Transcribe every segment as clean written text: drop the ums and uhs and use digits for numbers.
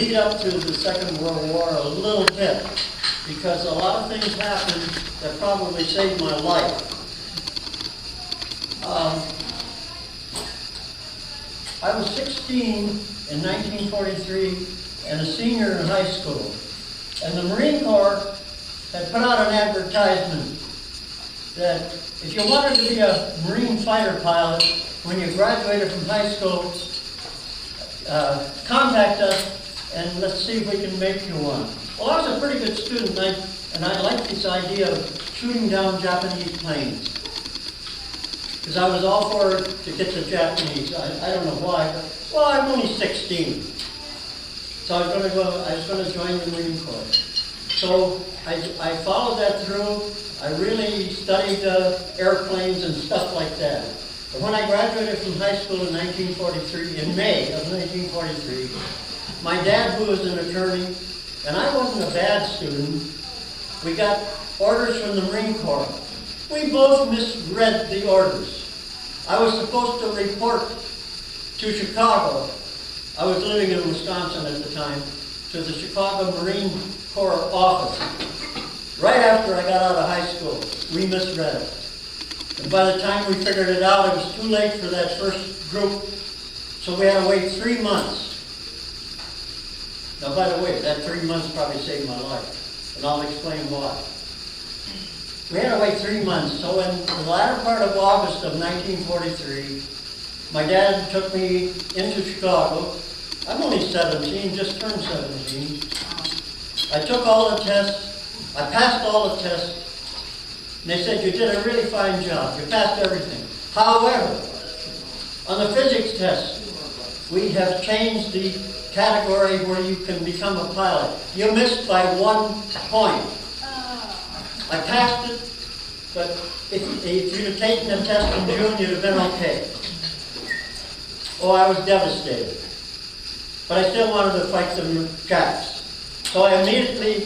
lead up to the Second World War a little bit, because a lot of things happened that probably saved my life. I was 16 in 1943 and a senior in high school. And the Marine Corps had put out an advertisement that if you wanted to be a Marine fighter pilot when you graduated from high school, contact us and let's see if we can make you one. Well, I was a pretty good student, and I liked this idea of shooting down Japanese planes, because I was all for it to get the Japanese. I don't know why, but, well, I'm only 16. So I was going to join the Marine Corps. So I followed that through. I really studied airplanes and stuff like that. But when I graduated from high school in 1943, in May of 1943, my dad, who was an attorney, and I wasn't a bad student, we got orders from the Marine Corps. We both misread the orders. I was supposed to report to Chicago. I was living in Wisconsin at the time, to the Chicago Marine Corps office. Right after I got out of high school, we misread it. And by the time we figured it out, it was too late for that first group, so we had to wait 3 months. Now, by the way, that 3 months probably saved my life, and I'll explain why. We had to wait 3 months, so in the latter part of August of 1943, my dad took me into Chicago. I'm only 17, just turned 17. I took all the tests. I passed all the tests. And they said, you did a really fine job. You passed everything. However, on the physics test, we have changed the category where you can become a pilot. You missed by 1 point. I passed it, but if you'd have taken the test in June, you'd have been okay. Oh, I was devastated. But I still wanted to fight the Japs. So I immediately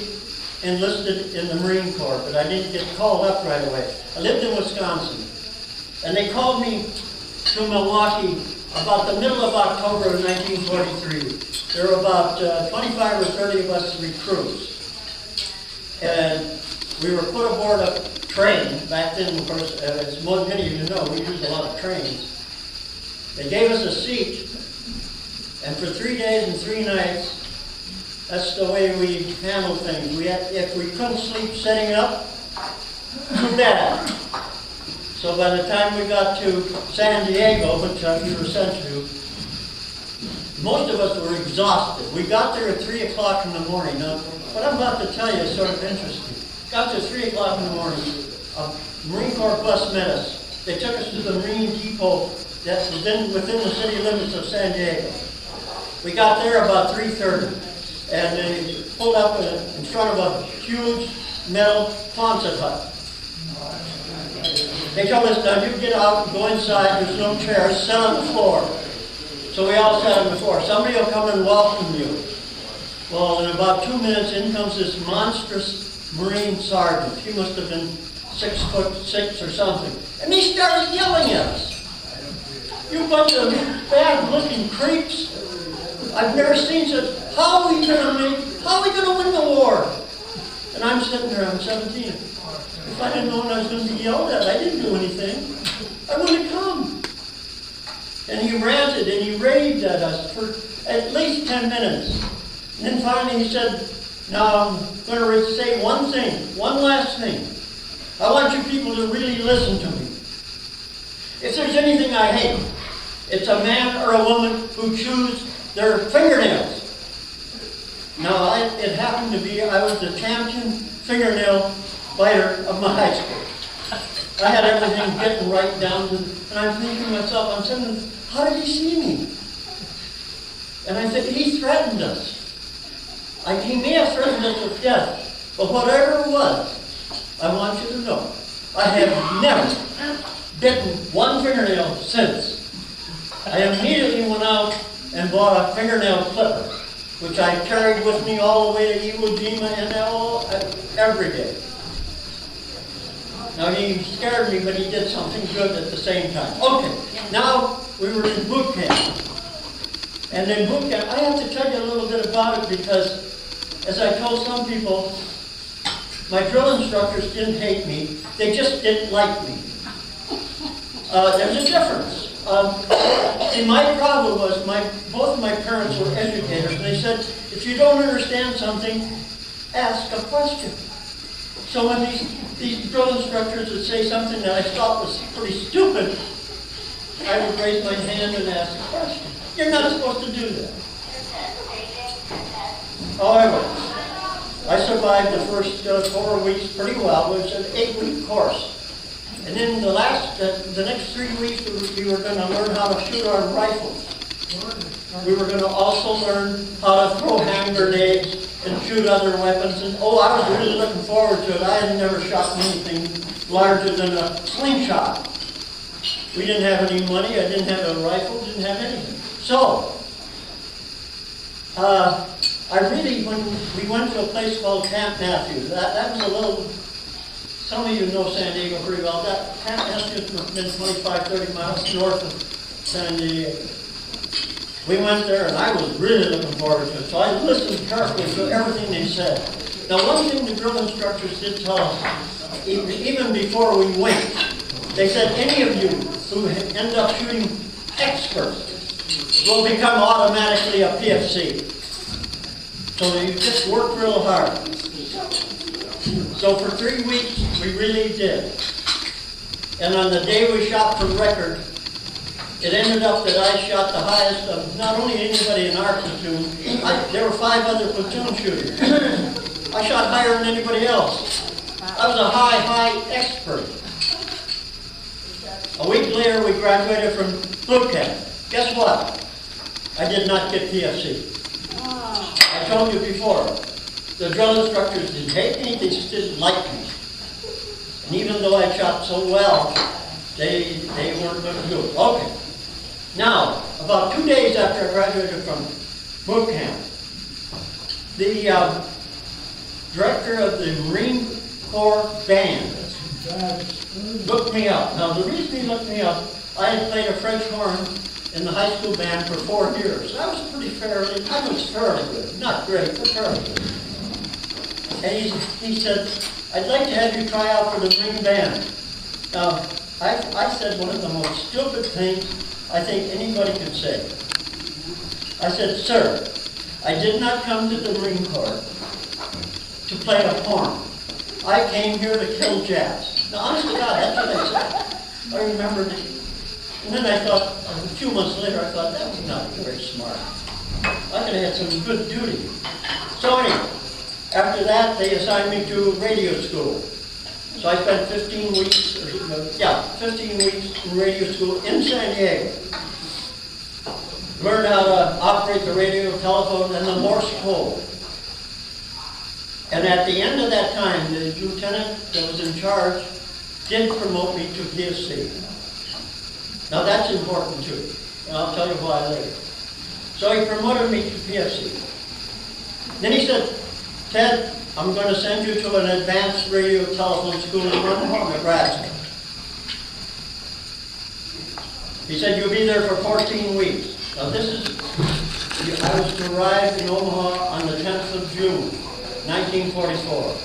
enlisted in the Marine Corps, but I didn't get called up right away. I lived in Wisconsin. And they called me to Milwaukee about the middle of October of 1943. There were about 25 or 30 of us recruits. And we were put aboard a train. Back then, of course, as many of you know, we used a lot of trains. They gave us a seat, and for 3 days and 3 nights, that's the way we handled things. If we couldn't sleep sitting up, too bad. So by the time we got to San Diego, which we were sent to, most of us were exhausted. We got there at 3 o'clock in the morning. Now, what I'm about to tell you is sort of interesting. Got there at 3 o'clock in the morning. A Marine Corps bus met us. They took us to the Marine Depot that's within the city limits of San Diego. We got there about 3:30, and they pulled up in front of a huge metal Quonset hut. They told us, now you get out and go inside, there's no chairs, sit on the floor. So we all sat on the floor. Somebody will come and welcome you. Well, in about 2 minutes, in comes this monstrous Marine sergeant. He must have been 6'6" or something. And he started yelling at us. You bunch of bad-looking creeps. I've never seen such. How are we going to win the war? And I'm sitting there, I'm 17. If I didn't know when I was going to be yelled at, I didn't do anything. I wouldn't have come. And he ranted and he raved at us for at least 10 minutes. And then finally he said, now I'm going to say one thing, one last thing. I want you people to really listen to me. If there's anything I hate, it's a man or a woman who chews their fingernails. Now, it happened to be I was the champion fingernail biter of my high school. I had everything getting right down to, and I'm thinking to myself, I'm saying, how did he see me? And I said, he threatened us. He may have threatened us with death, but whatever it was, I want you to know, I have never bitten one fingernail since. I immediately went out and bought a fingernail clipper, which I carried with me all the way to Iwo Jima and every day. Now he scared me, but he did something good at the same time. Okay, now we were in boot camp. And then boot camp, I have to tell you a little bit about it because, as I told some people, my drill instructors didn't hate me, they just didn't like me. There's a difference. See, my problem was both of my parents were educators, and they said, if you don't understand something, ask a question. So when these drill instructors would say something that I thought was pretty stupid, I would raise my hand and ask a question. You're not supposed to do that. However, I survived the first 4 weeks pretty well. It was an 8-week course. And then the next 3 weeks, we were going to learn how to shoot our rifles. We were going to also learn how to throw hand grenades and shoot other weapons. And I was really looking forward to it. I had never shot anything larger than a slingshot. We didn't have any money. I didn't have a rifle. Didn't have anything. So, when we went to a place called Camp Matthews, that was a little, some of you know San Diego pretty well. That Camp Matthews must have been 25, 30 miles north of San Diego. We went there, and I was really looking forward to it. So I listened carefully to everything they said. Now, one thing the drill instructors did tell us, even before we went, they said, any of you who end up shooting experts will become automatically a PFC. So you just work real hard. So for 3 weeks, we really did. And on the day we shot for record, it ended up that I shot the highest of not only anybody in our platoon, there were 5 other platoon shooters. I shot higher than anybody else. I was a high expert. A week later, we graduated from boot camp. Guess what? I did not get PFC. I told you before, the drill instructors didn't hate me, they just didn't like me. And even though I shot so well, they weren't going to do it. Okay. Now, about 2 days after I graduated from boot camp, the director of the Marine Corps band looked me up. Now, the reason he looked me up, I had played a French horn in the high school band for 4 years. I was fairly good. Not great, but fairly good. And he said, I'd like to have you try out for the Marine band. Now, I said one of the most stupid things I think anybody could say. I said, sir, I did not come to the Marine Corps to play a horn. I came here to kill Japs. Now, honest to God, that's what I said. I remembered it. And then I thought, a few months later, I thought, that was not very smart. I could have had some good duty. So anyway, after that, they assigned me to radio school. So I spent 15 weeks in radio school in San Diego. Learned how to operate the radio, telephone, and the Morse code. And at the end of that time, the lieutenant that was in charge did promote me to PFC. Now that's important too, and I'll tell you why later. So he promoted me to PFC. Then he said, Ted, I'm going to send you to an advanced radio telephone school in Omaha, Nebraska. He said, you'll be there for 14 weeks. Now I was to arrive in Omaha on the 10th of June, 1944.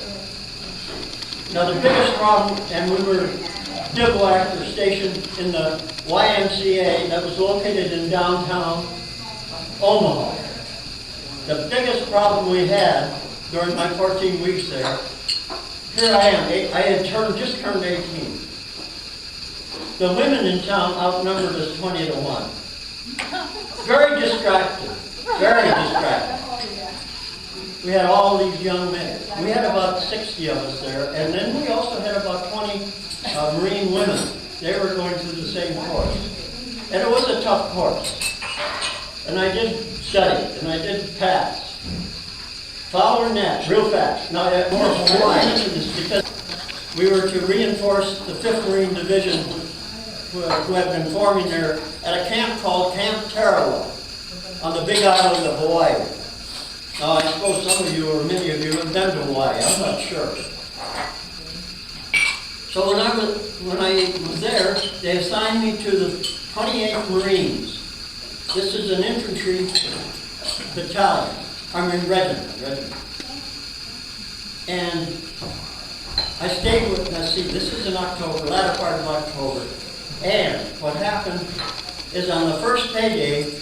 Now the biggest problem, and we were bivouacked or stationed in the YMCA that was located in downtown Omaha. The biggest problem we had during my 14 weeks there, here I am, I had just turned 18. The women in town outnumbered us 20 to 1. Very distracted, very distracted. We had all these young men. We had about 60 of us there, and then we also had about 20 Marine women. They were going through the same course. And it was a tough course. And I did study, and I did pass. Follow net, real fast. Now, I mentioned this because we were to reinforce the 5th Marine Division who had been forming there at a camp called Camp Tarawa on the big island of Hawaii. Now, I suppose some of you, or many of you, have been to Hawaii. I'm not sure. So when I was there, they assigned me to the 28th Marines. This is an infantry battalion, regiment. And I stayed with, now see, this is in October, latter part of October. And what happened is on the first payday,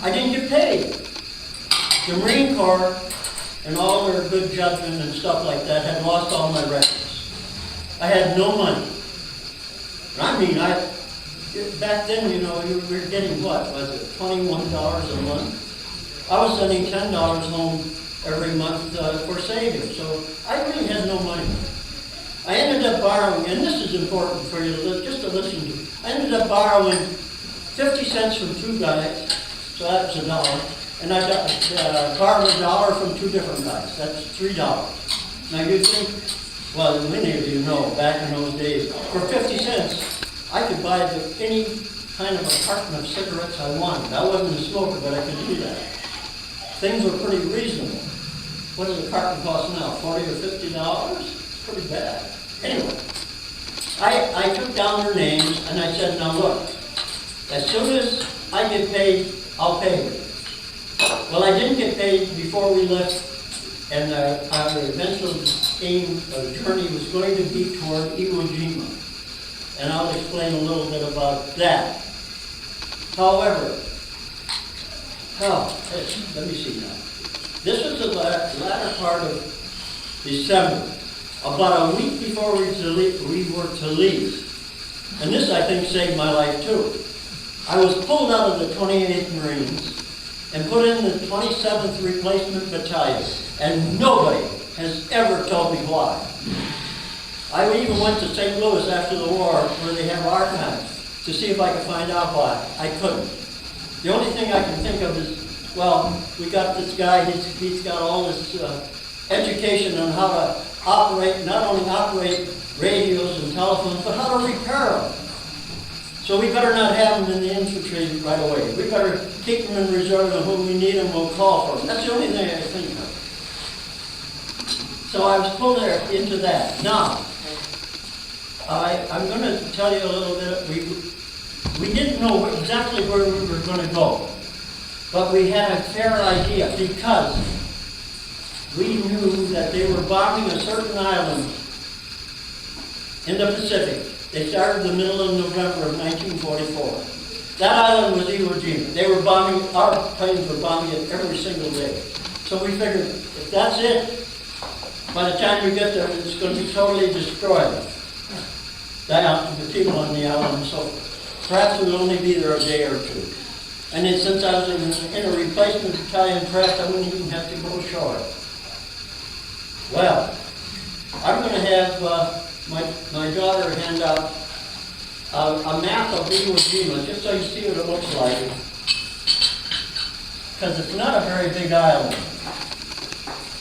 I didn't get paid. The Marine Corps and all their good judgment and stuff like that had lost all my records. I had no money. And I mean, back then, you know, we were getting what? Was it $21 a month? I was sending $10 home every month for savings. So I really had no money. I ended up borrowing, and this is important for you just to listen to. I ended up borrowing 50 cents from two guys, so that's $1. And I got borrowed $1 from two different guys. That's $3. Now you think, well, many of you know, back in those days, for 50 cents, I could buy any kind of a carton of cigarettes I wanted. I wasn't a smoker, but I could do that. Things were pretty reasonable. What does a carton cost now, $40 or $50? It's pretty bad. Anyway, I took down their names and I said, now look, as soon as I get paid, I'll pay you. Well, I didn't get paid before we left, and our eventual aim or journey was going to be toward Iwo Jima. And I'll explain a little bit about that. However, let me see now. This was the latter part of December, about a week before we were to leave. And this, I think, saved my life too. I was pulled out of the 28th Marines and put in the 27th Replacement Battalion, and nobody has ever told me why. I even went to St. Louis after the war, where they have archives, to see if I could find out why. I couldn't. The only thing I can think of is, well, we got this guy, he's got all this education on how to operate, not only operate radios and telephones, but how to repair them. So we better not have them in the infantry right away. We better keep them in reserve, and when we need them, we'll call for them. That's the only thing I can think of. So I was pulled into that. Now, I'm going to tell you a little bit. We didn't know exactly where we were going to go, but we had a fair idea because we knew that they were bombing a certain island in the Pacific. They started the middle of November of 1944. That island was Iwo Jima. They were bombing, our planes were bombing it every single day. So we figured, if that's it, by the time we get there, it's going to be totally destroyed. The people on the island and so forth. Perhaps we'll only be there a day or two. And then since I was in a replacement battalion, perhaps I wouldn't even have to go ashore. Well, I'm going to have my daughter hand out a map of Iwo Jima, just so you see what it looks like. Because it's not a very big island.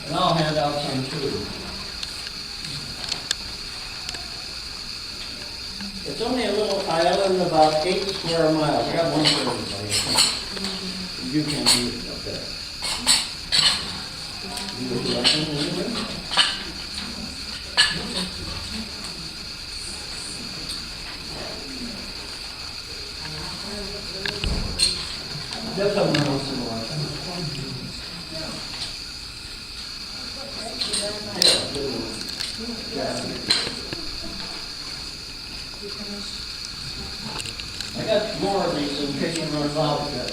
And I'll hand out some too. It's only a little island, about 8 square miles. I got one for everybody. You can do it up there. You would like them anyway? They'll come around some more. I got more of these in case you run out of that.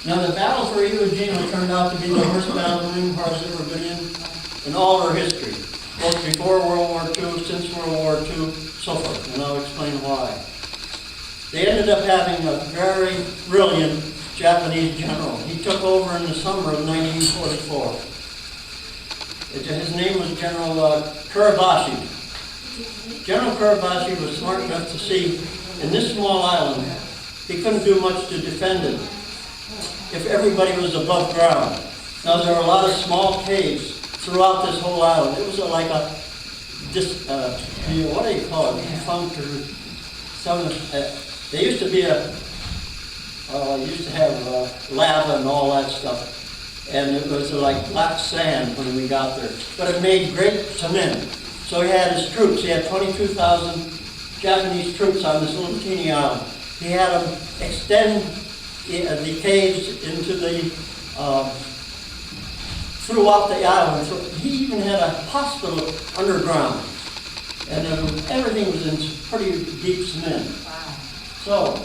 Now the battle for Iwo Jima turned out to be the worst battle the Marine Corps has ever been in all our history. Both before World War II, since World War II, so forth, and I'll explain why. They ended up having a very brilliant Japanese general. He took over in the summer of 1944. His name was General Kuribashi. General Kuribashi was smart enough to see in this small island, he couldn't do much to defend it if everybody was above ground. Now there were a lot of small caves throughout this whole island. It was like what do you call it? Defunct or some. They used to be used to have lava and all that stuff. and it was like black sand when we got there. But it made great cement. So he had his troops. He had 22,000 Japanese troops on this little teeny island. He had them extend the caves into the throughout the island. So he even had a hospital underground, and everything was in pretty deep cement. Wow. So,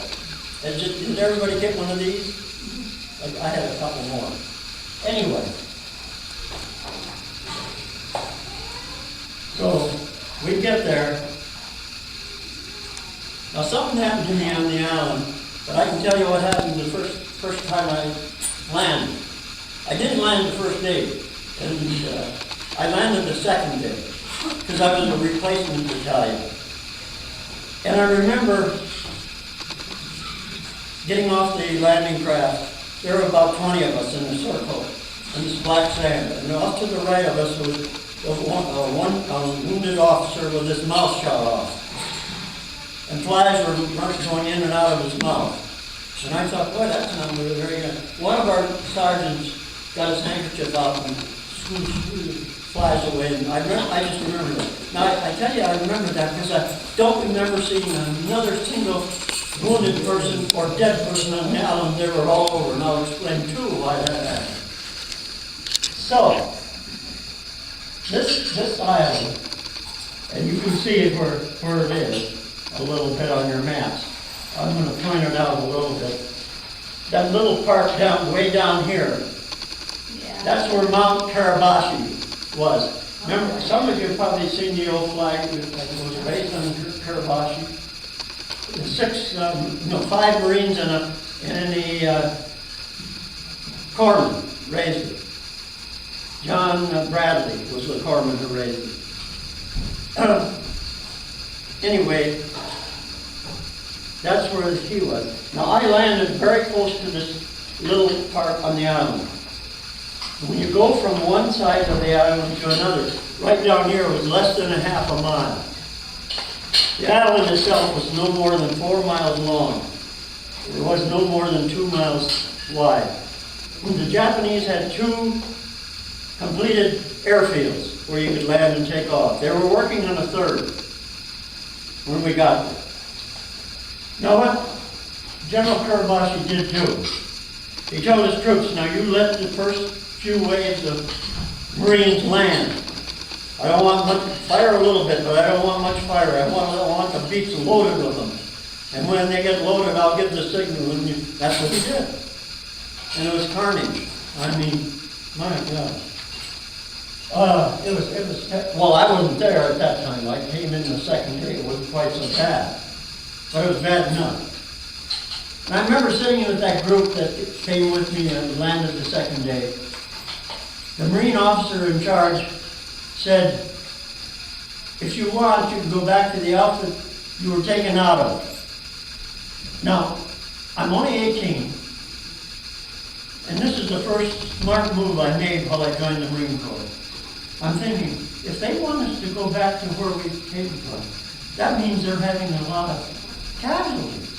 did everybody get one of these? I had a couple more. Anyway, so we get there. Now something happened to me on the island, but I can tell you what happened the first time I landed. I didn't land the first day, and I landed the second day, because I was a replacement battalion. And I remember getting off the landing craft. There were about 20 of us in a circle in this black sand. And off to the right of us was a wounded officer with his mouth shot off. And flies were going in and out of his mouth. And I thought, boy, that's not very good. One of our sergeants got his handkerchief out and flies away. And I just remember that. Now, I tell you, I remember that because I don't remember seeing another single wounded person or dead person on the island. They were all over, and I'll explain too why that happened. So, this island, and you can see it where it is a little bit on your maps. I'm going to point it out a little bit. That little part way down here, Yeah. that's where Mount Karabashi was. Remember, some of you have probably seen the old flag that was raised on Karabashi. 5 Marines and a corpsman raised it. John Bradley was the corpsman who raised it. Anyway, that's where he was. Now I landed very close to this little part on the island. When you go from one side of the island to another, right down here was less than a half a mile. The island itself was no more than 4 miles long. It was no more than 2 miles wide. The Japanese had 2 completed airfields where you could land and take off. They were working on a 3rd when we got there. Now what General Karabashi did too, he told his troops, now you let the first few waves of Marines land. I don't want much, fire a little bit, but I don't want much fire. I want the beaks loaded with them. And when they get loaded, I'll give the signal, and that's what he did. And it was carnage. I mean, my God. Well, I wasn't there at that time. I came in the second day. It wasn't quite so bad. But it was bad enough. And I remember sitting with that group that came with me and landed the second day. The Marine officer in charge said, if you want, you can go back to the outfit you were taken out of. Now, I'm only 18, and this is the first smart move I made while I joined the Marine Corps. I'm thinking, if they want us to go back to where we came from, that means they're having a lot of casualties.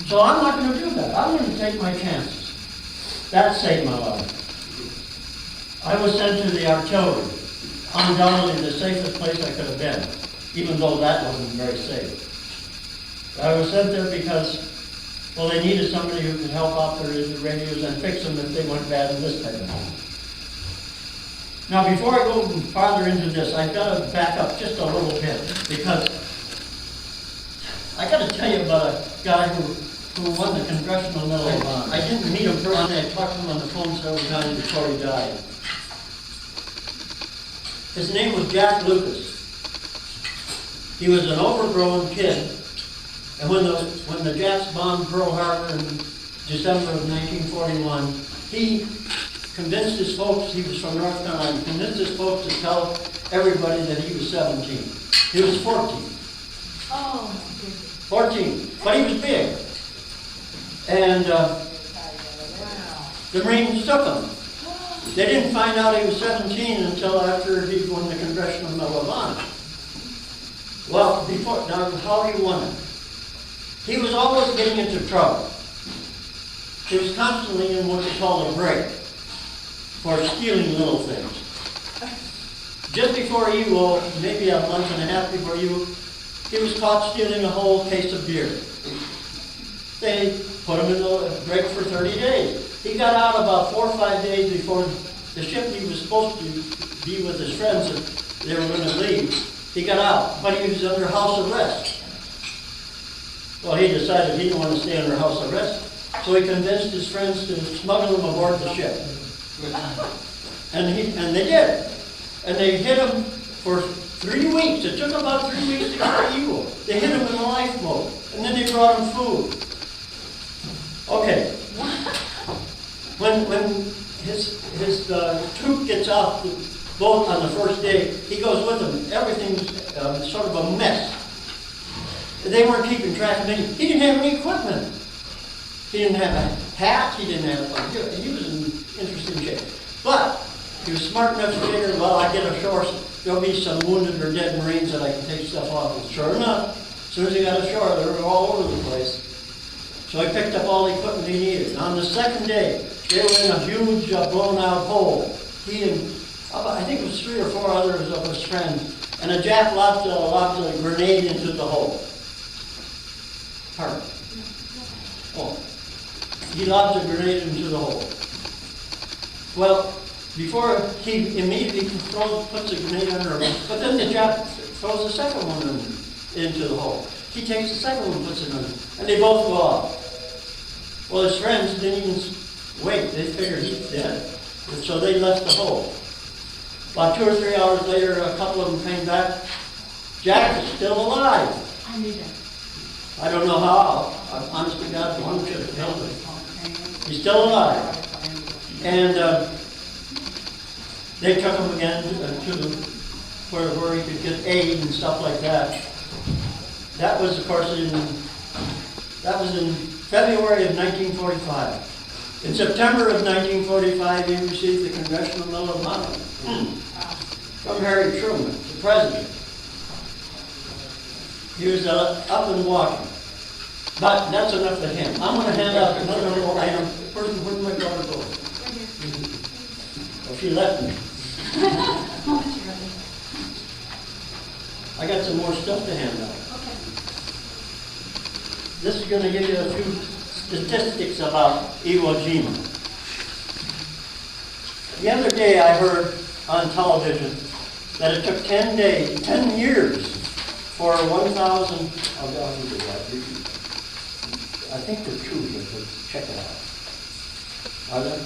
So I'm not going to do that. I'm going to take my chances. That saved my life. I was sent to the artillery, undoubtedly the safest place I could have been, even though that wasn't very safe. I was sent there because, well, they needed somebody who could help operate the radios and fix them if they went bad in this type of thing. Now, before I go farther into this, I've got to back up just a little bit, because I got to tell you about a guy who won the Congressional Medal of Honor. I didn't meet him personally. I talked to him on the phone several times before he died. His name was Jack Lucas. He was an overgrown kid, and when the Japs bombed Pearl Harbor in December of 1941, he convinced his folks, he was from North Carolina, convinced his folks to tell everybody that he was 17. He was 14. Oh, my goodness. 14, but he was big. And the Marines took him. They didn't find out he was 17 until after he won the Congressional Medal of Honor. Well, now how he won it? He was always getting into trouble. He was constantly in what they call a break for stealing little things. Just before Iwo, maybe a month and a half before Iwo, he was caught stealing a whole case of beer. They put him in a break for 30 days. He got out about 4 or 5 days before the ship he was supposed to be with his friends and they were going to leave. He got out, but he was under house arrest. Well, he decided he didn't want to stay under house arrest, so he convinced his friends to smuggle him aboard the ship. And they did. And they hid him for 3 weeks. It took about 3 weeks to get to Iwo. They hid him in a lifeboat, and then they brought him food. Okay. When his troop gets off the boat on the first day, he goes with them. Everything's sort of a mess. They weren't keeping track of anything. He didn't have any equipment. He didn't have a hat. He didn't have he was in interesting shape. But he was smart enough to figure, well, I get ashore, there'll be some wounded or dead Marines that I can take stuff off. And sure enough, as soon as he got ashore, they were all over the place. So he picked up all the equipment he needed. And on the second day, they were in a huge blown-out hole. He and I think it was 3 or 4 others of his friends, and a Jap lobbed a grenade into the hole. Hard. Oh, he lobbed a grenade into the hole. Well, before he immediately puts a grenade under him, but then the Jap throws the second one into the hole. He takes the second one and puts it under, and they both go off. Well, his friends didn't even wait. They figured he's dead. And so they left the hole. About 2 or 3 hours later, a couple of them came back. Jack is still alive. I knew that. I don't know how. Honest to God, one should have killed him. He's still alive. And they took him again to where he could get aid and stuff like that. That was, of course, in February of 1945. In September of 1945, he received the Congressional Medal of Honor from Harry Truman, the president. He was up and walking. But that's enough for him. I'm going to hand out another little item. Where'd my daughter go? Well, she left me. I got some more stuff to hand out. This is going to give you a few statistics about Iwo Jima. The other day I heard on television that it took 10 years for 1,000, I think they're true, but check it out. Are they?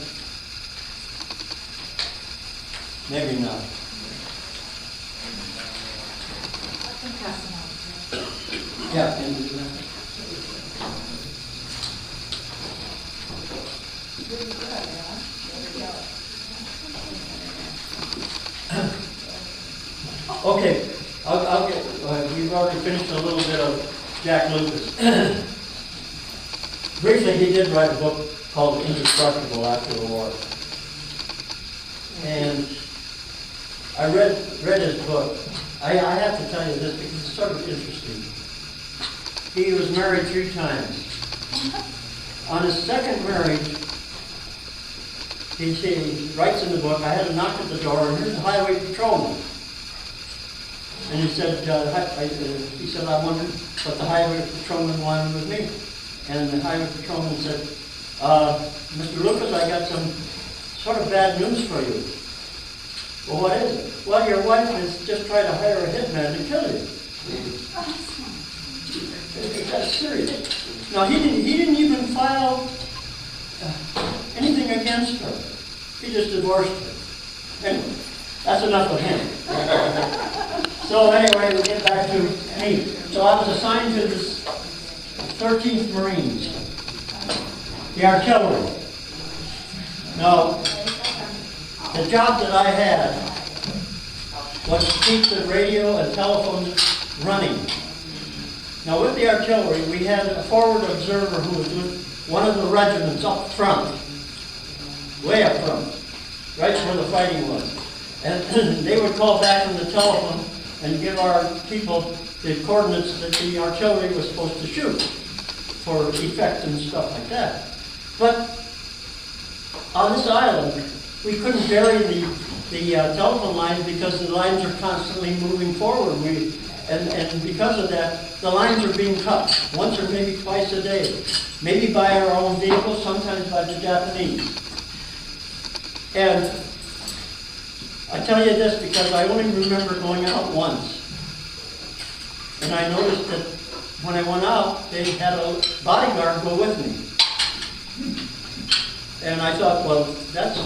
Maybe not. Yeah, can you do that? Okay, I'll get, we've already finished a little bit of Jack Lucas. Briefly, he did write a book called Indestructible after the war. And I read his book. I have to tell you this because it's sort of interesting. He was married 3 times. On his second marriage, he writes in the book, I had a knock at the door, and here's the highway patrolman. And he said, I wondered what the highway patrolman wanted with me. And the highway patrolman said, Mr. Lucas, I got some sort of bad news for you. Well, what is it? Well, your wife has just tried to hire a hitman to kill you. That's serious. Now, he didn't even file anything against her. He just divorced her. Anyway, that's enough of him. So anyway, we get back to me. So I was assigned to this 13th Marines, the artillery. Now, the job that I had was to keep the radio and telephone running. Now, with the artillery, we had a forward observer who was with one of the regiments up front, way up front, right where the fighting was. And they would call back on the telephone and give our people the coordinates that the artillery was supposed to shoot for effect and stuff like that. But on this island, we couldn't bury the telephone lines because the lines are constantly moving forward. And because of that, the lines are being cut once or maybe twice a day. Maybe by our own vehicles, sometimes by the Japanese. And I tell you this because I only remember going out once. And I noticed that when I went out, they had a bodyguard go with me. And I thought, well, that's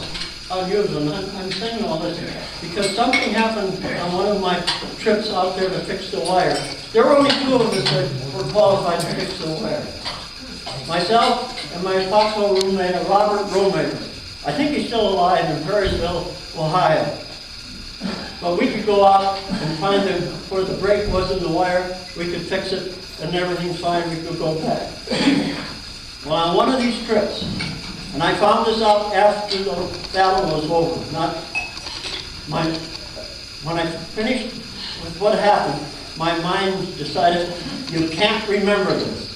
unusual. And I'm saying all this because something happened on one of my trips out there to fix the wire. There were only two of us that were qualified to fix the wire. Myself and my foxhole roommate, Robert Romaker. I think he's still alive in Perrysville, Ohio. But we could go out and find where the break was in the wire. We could fix it, and everything's fine. We could go back. Well, on one of these trips, and I found this out after the battle was over. When I finished with what happened, my mind decided, you can't remember this.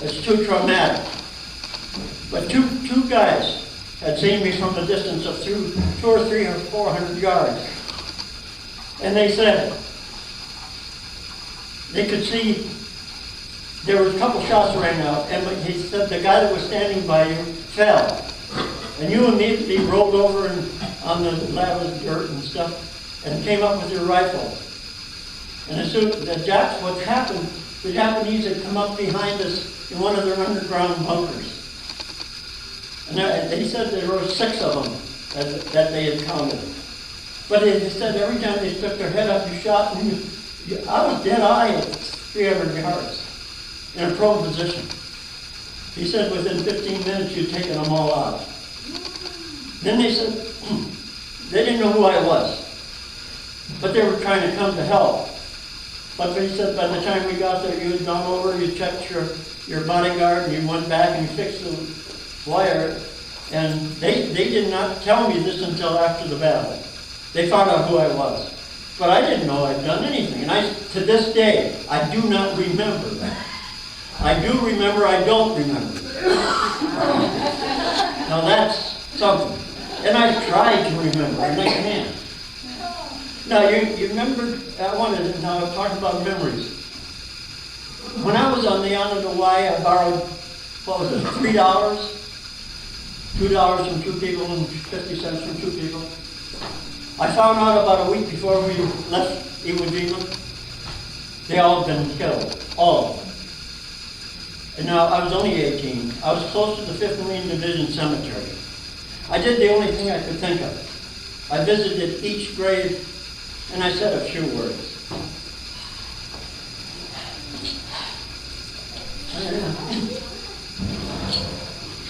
It's too traumatic. But two guys had seen me from a distance of 200 or 300 or 400 yards. And they said, they could see, there was a couple shots rang out, and he said the guy that was standing by you fell. And you immediately rolled over on the lava dirt and stuff, and came up with your rifle. And as soon as what happened, the Japanese had come up behind us in one of their underground bunkers. And he said there were 6 of them that they had counted. But they said every time they stuck their head up, you shot, and I was dead-eye at 300 yards in a prone position. He said within 15 minutes you'd taken them all out. Then they said, they didn't know who I was, but they were trying to come to help. But he said by the time we got there, you had gone over, you checked your bodyguard, and you went back and you fixed the wire. And they did not tell me this until after the battle. They found out who I was. But I didn't know I'd done anything. And to this day, I do not remember that. I do remember, I don't remember. Now that's something. And I tried to remember, and I can't. Now you remember, I wanted to now talk about memories. When I was on the WWII, I borrowed, what was it, $3? $2 from 2 people and 50 cents from 2 people. I found out about a week before we left Iwo Jima, they all had been killed, all of them. And now, I was only 18. I was close to the 5th Marine Division Cemetery. I did the only thing I could think of. I visited each grave, and I said a few words.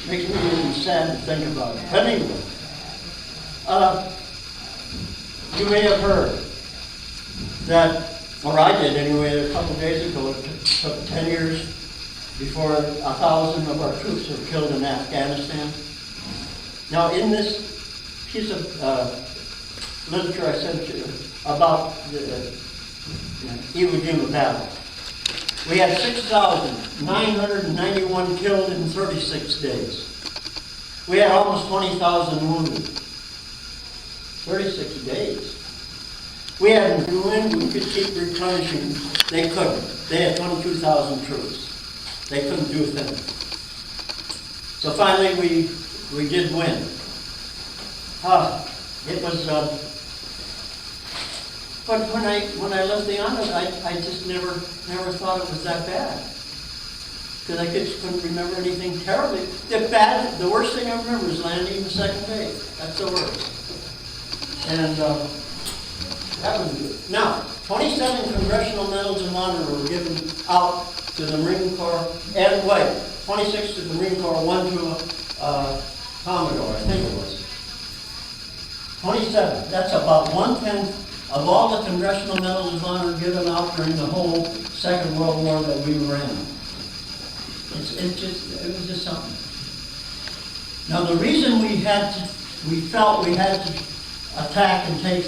Makes me even sad to think about it. But anyway, you may have heard that, or I did anyway, a couple days ago, it took 10 years before 1,000 of our troops were killed in Afghanistan. Now, in this piece of literature I sent you about the Iwo Jima battle, we had 6,991 killed in 36 days. We had almost 20,000 wounded. 36 days. We had ruined, we could keep replenishing. They couldn't. They had 22,000 troops. They couldn't do a thing. So finally we did win. It was, but when I left the Army, I just never thought it was that bad. Because I just couldn't remember anything terribly. The worst thing I remember is landing the second day. That's the worst. And that was good. Now, 27 Congressional Medals of Honor were given out to the Marine Corps, and 26 to the Marine Corps, 1 to Commodore, I think it was. 27, that's about 1/10 of all the Congressional Medals of Honor given out during the whole Second World War that we were in. It was just something. Now the reason we felt we had to attack and take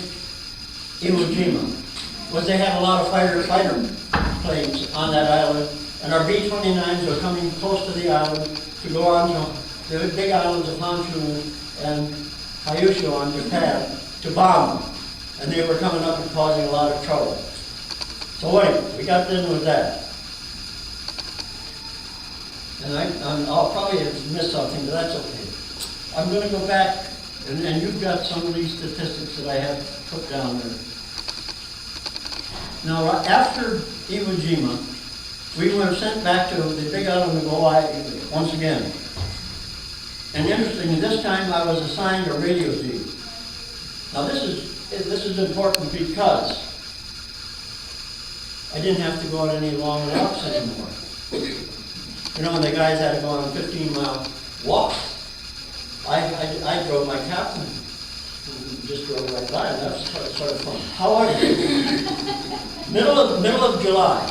Iwo Jima was they had a lot of fighter planes on that island, and our B-29s were coming close to the island to go on to the big islands of Honshu and Kyushu on Japan to bomb them. And they were coming up and causing a lot of trouble. So anyway, we got done with that. And I'll probably have missed something, but that's okay. I'm going to go back, and you've got some of these statistics that I have put down there. Now, after Iwo Jima, we were sent back to the big island of Hawaii once again. And interestingly, this time I was assigned a radio team. Now this is important because I didn't have to go on any long walks anymore. You know, when the guys had to go on a 15-mile walk, I drove my captain, just drove right by, and that was sort of fun. However, middle of July,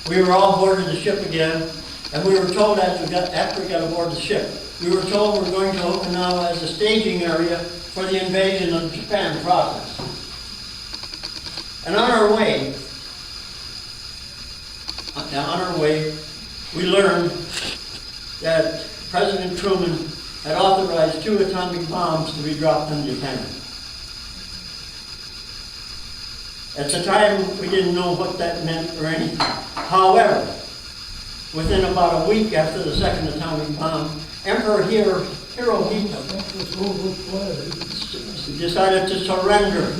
we were all boarded the ship again, and we were told after we got aboard the ship, we were told we were going to Okinawa as a staging area for the invasion of Japan process. And on our way, we learned that President Truman had authorized 2 atomic bombs to be dropped in Japan. At the time, we didn't know what that meant or anything. However, within about a week after the second atomic bomb, Emperor Hirohito decided to surrender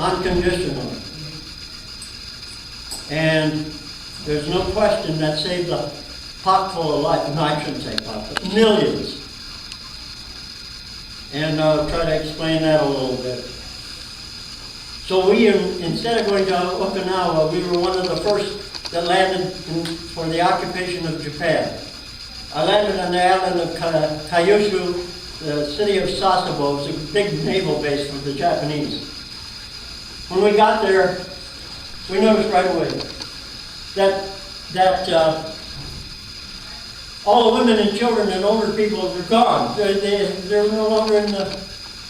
unconditionally. And there's no question that saved a pot full of life. No, I shouldn't say pot, but millions. And I'll try to explain that a little bit. So we, instead of going to Okinawa, we were one of the first that landed for the occupation of Japan. I landed on the island of Kyushu, the city of Sasebo. It was a big naval base for the Japanese. When we got there, we noticed right away that all the women and children and older people were gone. They're no longer in the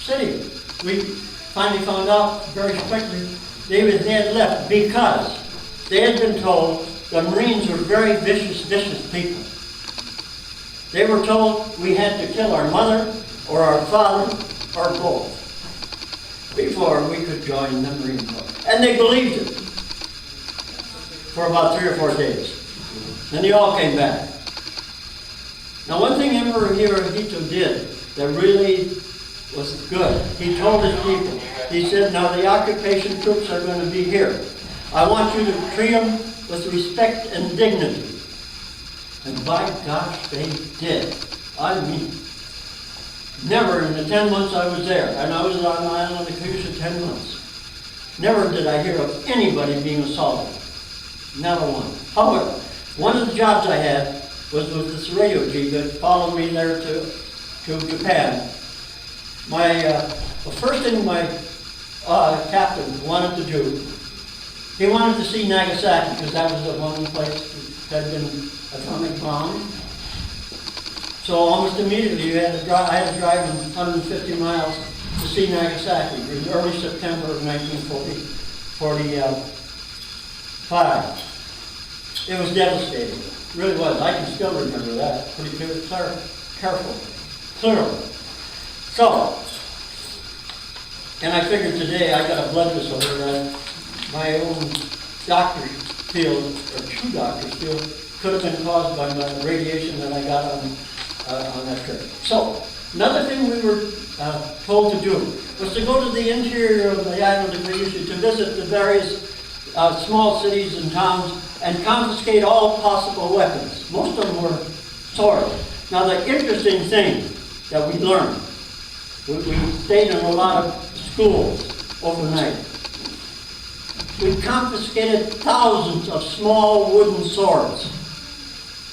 city. We finally found out very quickly they had left because they had been told the Marines were very vicious people. They were told we had to kill our mother or our father or both before we could join the Marine Corps. And they believed it for about 3 or 4 days. Then they all came back. Now, one thing Emperor Hirohito did that really was good, he told his people, he said, now the occupation troops are going to be here. I want you to treat them with respect and dignity. And by gosh, they did. I mean, never in the 10 months I was there, and I was on the island of Kyushu 10 months, never did I hear of anybody being assaulted. Never one. However, one of the jobs I had was with this radio team that followed me there to Japan. The first thing my captain wanted to do, he wanted to see Nagasaki because that was the one place that had been atomic bombed. So almost immediately I had to drive 150 miles to see Nagasaki in early September of 1945. It was devastating. It really was. I can still remember that pretty clearly. So, and I figured today I got a blood disorder that my own doctor field, or 2 doctors feel, could have been caused by the radiation that I got on that trip. So, another thing we were told to do was to go to the interior of the island of Kyushu to visit the various small cities and towns and confiscate all possible weapons. Most of them were swords. Now, the interesting thing that we learned, we stayed in a lot of schools overnight. We confiscated thousands of small wooden swords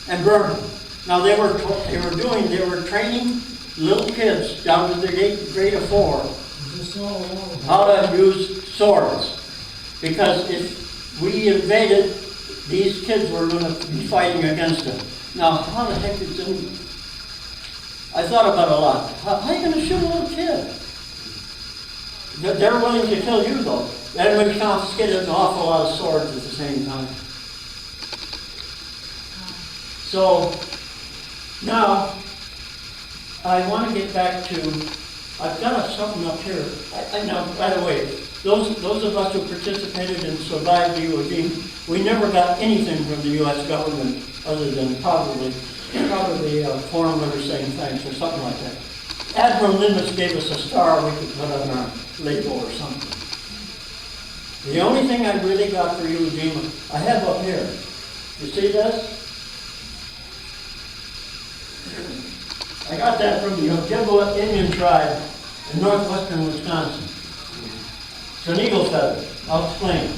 and burned them. Now they were training little kids down to the grade of 4 how to use swords. Because if we invaded, these kids were going to be fighting against them. Now, how the heck is it? I thought about it a lot. How are you going to shoot a little kid? They're willing to kill you, though. And we confiscated an awful lot of swords at the same time. So, Now, I want to get back to, I've got something up here. Now, by the way, those of us who participated and survived Iwo Jima, we never got anything from the U.S. government other than probably a form letter saying thanks or something like that. Admiral Nimitz gave us a star we could put on our label or something. The only thing I really got for Iwo Jima, I have up here. You see this? I got that from the Ojibwa Indian tribe in northwestern Wisconsin. It's an eagle feather. I'll explain.